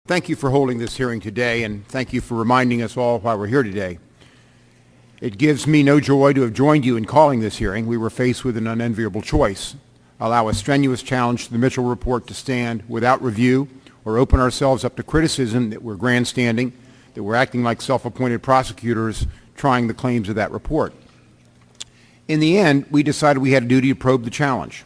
Thank you for holding this hearing today, and thank you for reminding us all why we're here today. It gives me no joy to have joined you in calling this hearing. We were faced with an unenviable choice: allow a strenuous challenge to the Mitchell Report to stand without review, or open ourselves up to criticism that we're grandstanding, that we're acting like self-appointed prosecutors trying the claims of that report. In the end, we decided we had a duty to probe the challenge,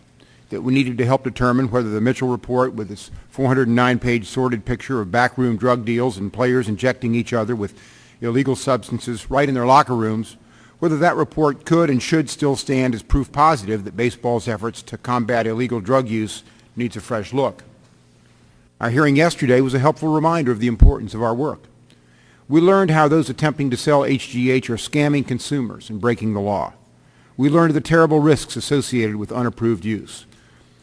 that we needed to help determine whether the Mitchell Report, with its 409-page sordid picture of backroom drug deals and players injecting each other with illegal substances right in their locker rooms, whether that report could and should still stand as proof positive that baseball's efforts to combat illegal drug use needs a fresh look. Our hearing yesterday was a helpful reminder of the importance of our work. We learned how those attempting to sell HGH are scamming consumers and breaking the law. We learned of the terrible risks associated with unapproved use.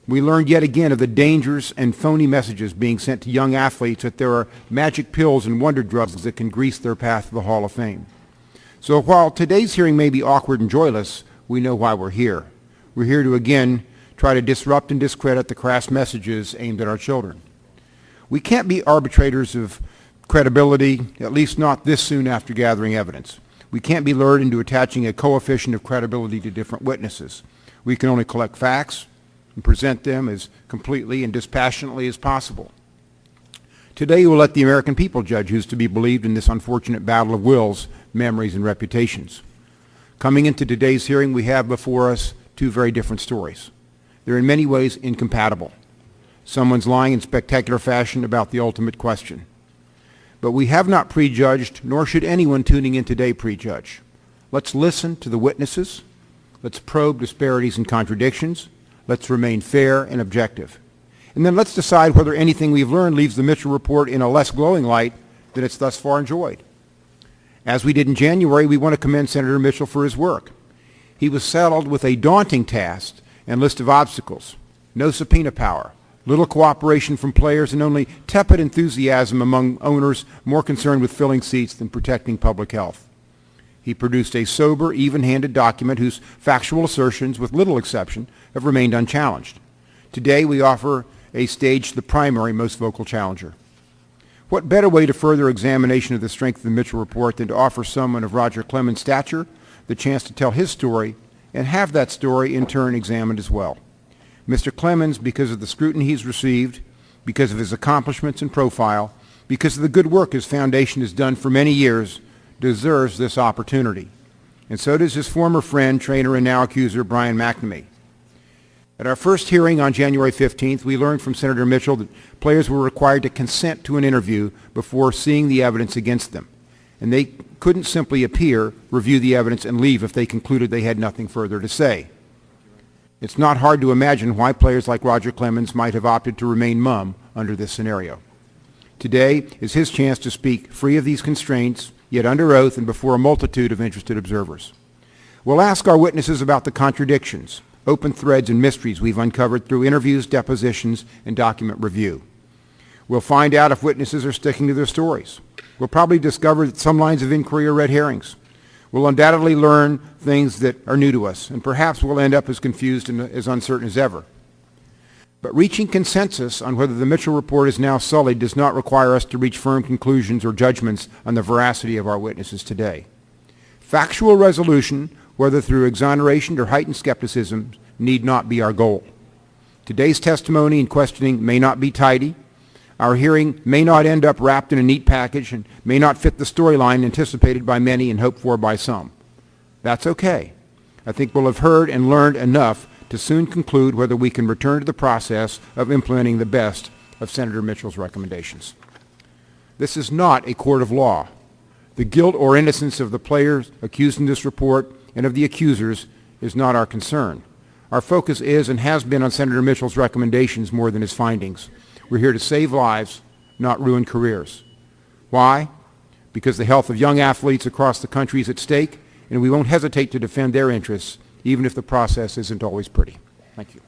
We learned yet again of the dangers and phony messages being sent to young athletes that there are magic pills and wonder drugs that can grease their path to the Hall of Fame. So while today's hearing may be awkward and joyless, we know why we're here. We're here to again try to disrupt and discredit the crass messages aimed at our children. We can't be arbitrators of credibility, at least not this soon after gathering evidence. We can't be lured into attaching a coefficient of credibility to different witnesses. We can only collect facts and present them as completely and dispassionately as possible. Today we'll let the American people judge who's to be believed in this unfortunate battle of wills, memories, and reputations. Coming into today's hearing, we have before us two very different stories. They're in many ways incompatible. Someone's lying in spectacular fashion about the ultimate question. But we have not prejudged, nor should anyone tuning in today prejudge. Let's listen to the witnesses. Let's probe disparities and contradictions. Let's remain fair and objective. And then let's decide whether anything we've learned leaves the Mitchell Report in a less glowing light than it's thus far enjoyed. As we did in January, we want to commend Senator Mitchell for his work. He was saddled with a daunting task and list of obstacles: no subpoena power, little cooperation from players, and only tepid enthusiasm among owners more concerned with filling seats than protecting public health. He produced a sober, even-handed document whose factual assertions, with little exception, have remained unchallenged. Today, we offer a stage to the primary, most vocal challenger. What better way to further examination of the strength of the Mitchell Report than to offer someone of Roger Clemens' stature the chance to tell his story and have that story in turn examined as well. Mr. Clemens, because of the scrutiny he's received, because of his accomplishments and profile, because of the good work his foundation has done for many years, deserves this opportunity. And so does his former friend, trainer, and now accuser, Brian McNamee. At our first hearing on January 15th, we learned from Senator Mitchell that players were required to consent to an interview before seeing the evidence against them. And they couldn't simply appear, review the evidence, and leave if they concluded they had nothing further to say. It's not hard to imagine why players like Roger Clemens might have opted to remain mum under this scenario. Today is his chance to speak free of these constraints, yet under oath and before a multitude of interested observers. We'll ask our witnesses about the contradictions, open threads, and mysteries we've uncovered through interviews, depositions, and document review. We'll find out if witnesses are sticking to their stories. We'll probably discover that some lines of inquiry are red herrings. We'll undoubtedly learn things that are new to us, and perhaps we'll end up as confused and as uncertain as ever. But reaching consensus on whether the Mitchell Report is now sullied does not require us to reach firm conclusions or judgments on the veracity of our witnesses today. Factual resolution, whether through exoneration or heightened skepticism, need not be our goal. Today's testimony and questioning may not be tidy. Our hearing may not end up wrapped in a neat package and may not fit the storyline anticipated by many and hoped for by some. That's okay. I think we'll have heard and learned enough to soon conclude whether we can return to the process of implementing the best of Senator Mitchell's recommendations. This is not a court of law. The guilt or innocence of the players accused in this report and of the accusers is not our concern. Our focus is and has been on Senator Mitchell's recommendations more than his findings. We're here to save lives, not ruin careers. Why? Because the health of young athletes across the country is at stake, and we won't hesitate to defend their interests, even if the process isn't always pretty. Thank you.